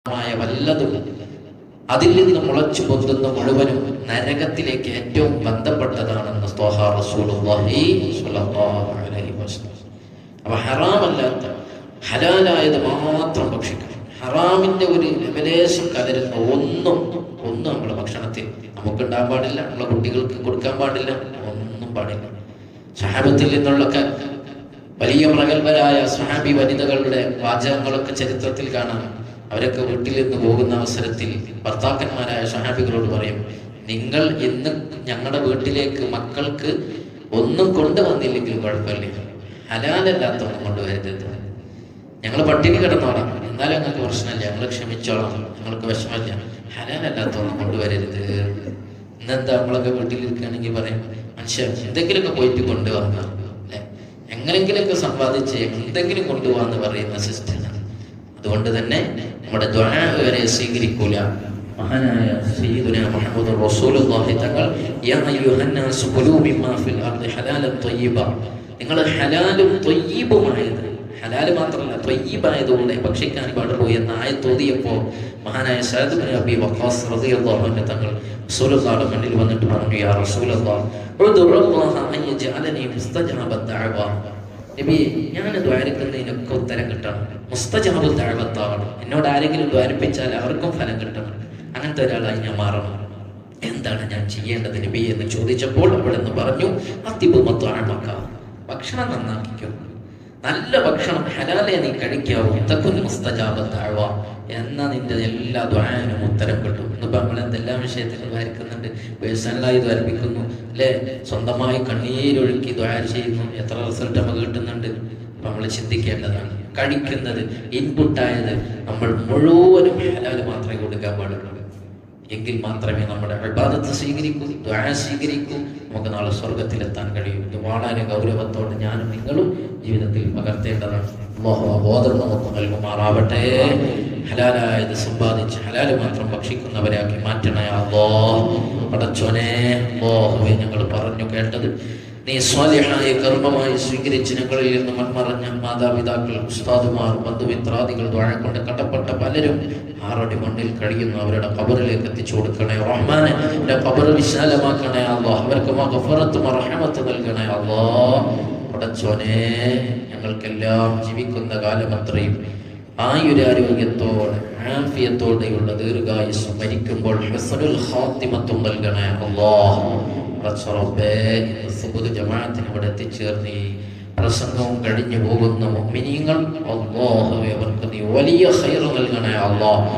വല്ലതും അതിൽ നിന്ന് മുളച്ചു പൊന്തുന്ന മുഴുവനും നരകത്തിലേക്ക് ഏറ്റവും ബന്ധപ്പെട്ടതാണെന്ന് റസൂലുള്ളാഹി സ്വല്ലല്ലാഹു അലൈഹി വസല്ലം. അപ്പൊ ഹറാമല്ലാത്ത ഹലാലായത് മാത്രം ഭക്ഷിക്കണം. ഹറാമിന്റെ ഒരു ലെവലേശം കലരുന്ന ഒന്നും നമ്മുടെ ഭക്ഷണത്തിൽ നമുക്കുണ്ടാകാൻ പാടില്ല, നമ്മളെ കുട്ടികൾക്ക് കൊടുക്കാൻ പാടില്ല, ഒന്നും പാടില്ല. സഹാബത്തിൽ നിന്നുള്ളൊക്കെ വലിയ പ്രഗത്ഭരായ സ്വഹാബി വനിതകളുടെ വാചകങ്ങളൊക്കെ ചരിത്രത്തിൽ കാണാം. അവരൊക്കെ വീട്ടിൽ നിന്ന് പോകുന്ന അവസരത്തിൽ ഭർത്താക്കന്മാരായ സ്വഹാബികളോട് പറയും, നിങ്ങൾ ഇന്ന് ഞങ്ങളുടെ വീട്ടിലേക്ക് മക്കൾക്ക് ഒന്നും കൊണ്ടുവന്നില്ലെങ്കിൽ കുഴപ്പമില്ല, ഹലാലല്ലാത്തൊന്നും കൊണ്ടുവരരുത്. ഞങ്ങൾ പട്ടിണി കിടന്നോളാം, എന്നാലും ഞങ്ങൾക്ക് പ്രശ്നമില്ല, ഞങ്ങൾ ക്ഷമിച്ചോളാം, ഞങ്ങൾക്ക് വിഷമമില്ല, ഹലാലല്ലാത്തൊന്നും കൊണ്ടുവരരുത്. ഇന്നെന്താ നമ്മളൊക്കെ വീട്ടിലിരിക്കുകയാണെങ്കിൽ പറയും, മനുഷ്യ എന്തെങ്കിലുമൊക്കെ പോയിട്ട് കൊണ്ടുവന്ന അല്ലെ, എങ്ങനെങ്കിലുമൊക്കെ സമ്പാദിച്ച് എന്തെങ്കിലും കൊണ്ടുപോകാന്ന് പറയുന്ന സിസ്റ്റമാണ്. അതുകൊണ്ട് തന്നെ നമ്മുടെ ദുആ വരെ സ്വീകരിക്കൂല. മഹാനായ സയ്യിദുനാ മുഹമ്മദുർ റസൂലുള്ളാഹി തങ്ങൾ യാ അയ്യുഹന്നാസു ഖുലൂ മിമ്മാ ഫിൽ അർദി ഹലാലൻ ത്വയ്യിബ, നിങ്ങൾ ഹലാലും ത്വയ്യിബുമായത്, ഹലാല് മാത്രമല്ല ത്വയ്യിബായതുകൊണ്ട് ഭക്ഷിക്കാൻ പാടുള്ളൂ എന്ന ആയത്ത് ഓതിയപ്പോൾ മഹാനായ സഅദ് ഇബ്നു അബീ വഖാസ് റളിയല്ലാഹു അൻഹു തങ്ങൾ റസൂലുള്ളാഹിയുടെ മുന്നിൽ വന്നിട്ട് പറഞ്ഞു, യാ റസൂലല്ലാഹ് ഉദ്ഉല്ലാഹ അൻ യജഅലനി മുസ്തജാബ ദഅവ, നബിയെ ഞാൻ ദ്വാരക്കുന്നതിനൊക്കെ ഉത്തരം കിട്ടണം, മുസ്തജാബു ദഅവത്താണ്, എന്നോട് ആരെങ്കിലും ദ്വാരിപ്പിച്ചാൽ അവർക്കും ഫലം കിട്ടണം, അങ്ങനത്തെ ഒരാളായി ഞാൻ മാറണം. എന്താണ് ഞാൻ ചെയ്യേണ്ടത് നബി എന്ന് ചോദിച്ചപ്പോൾ അവിടെ നിന്ന് പറഞ്ഞു, അതിബു മത്അമക, ഭക്ഷണം നന്നാക്കിക്കോ, നല്ല ഭക്ഷണം ഹലാലെ നീ കഴിക്കാവൂ, തകുൻ മുസ്തജാബ ദഅവ, എന്നാ നിന്റെ എല്ലാ ദുആനും ഉത്തരം കിട്ടും. ഇന്നിപ്പോ നമ്മൾ എന്തെല്ലാം വിഷയത്തിൽ ദ്വാരിക്കുന്നുണ്ട്, പേഴ്സണലായി ദ്വാരിപ്പിക്കുന്നു അല്ലെ, സ്വന്തമായി കണ്ണീരൊഴുക്കി ദ്വാര ചെയ്യുന്നു, എത്ര റിസൾട്ട് നമുക്ക് കിട്ടുന്നുണ്ട്. അപ്പൊ നമ്മൾ ചിന്തിക്കേണ്ടതാണ്, കഴിക്കുന്നത് ഇൻപുട്ടായത് നമ്മൾ മുഴുവനും ഹലാല് മാത്രമേ കൊടുക്കാൻ പാടുള്ളൂ. എങ്കിൽ മാത്രമേ നമ്മുടെ ഇബാദത്ത് സ്വീകരിക്കൂ, ദുആ സ്വീകരിക്കൂ, നമുക്ക് നാളെ സ്വർഗത്തിലെത്താൻ കഴിയും. ഇത് വളരെ ഗൗരവത്തോടെ ഞാനും നിങ്ങളും ജീവിതത്തിൽ പകർത്തേണ്ടതാണ്. അല്ലാഹു ആ ബോധം നമുക്ക് നൽകുമാറാവട്ടെ. ഹലാലായത് സമ്പാദിച്ച് ഹലാല് മാത്രം ഭക്ഷിക്കുന്നവരാക്കി മാറ്റണേ അല്ലാഹ്. പടച്ചോനെ, അല്ലാഹുവേ, ഞങ്ങൾ പറഞ്ഞു കേട്ടത് നീ സ്വാലിഹായ കർമ്മമായി സ്വീകരിച്ച് ഞങ്ങളിൽ നിന്ന് മൺമറഞ്ഞ മാതാപിതാക്കൾ, ഉസ്താദുമാർ, ബന്ധുമിത്രാദികൾ, ദുആ കൊണ്ട് കടപ്പെട്ട പലരും ആറടി മണ്ണിൽ കഴിയുന്നു, അവരുടെ ഖബറിലേക്ക് എത്തിച്ചു കൊടുക്കണേ റഹ്മാനെ. അവരുടെ ഖബർ വിശാലമാക്കണേ അല്ലാഹ്, അവർക്ക് മഗ്ഫിറത്തും റഹ്മത്തും നൽകണേ അല്ലാഹ്. പടച്ചോനെ, ഞങ്ങൾക്കെല്ലാം ജീവിക്കുന്ന കാലമത്രയും ആയുരാരോഗ്യത്തോടെ ആഫിയത്തോടെയുള്ള ദീർഘായുസ്സും മരിക്കുമ്പോൾ ഹുസ്നുൽ ഖാത്തിമത്തും നൽകണേ അല്ലാഹ്. ജമാഅത്തിന് ഇവിടെ എത്തിച്ചേർന്ന് ഈ പ്രസംഗവും കഴിഞ്ഞു പോകുന്ന മുഅ്മിനീങ്ങൾ, അല്ലാഹുവേ, അവർക്ക് നീ വലിയ ഖൈർ നൽകണേ അല്ലാഹ്.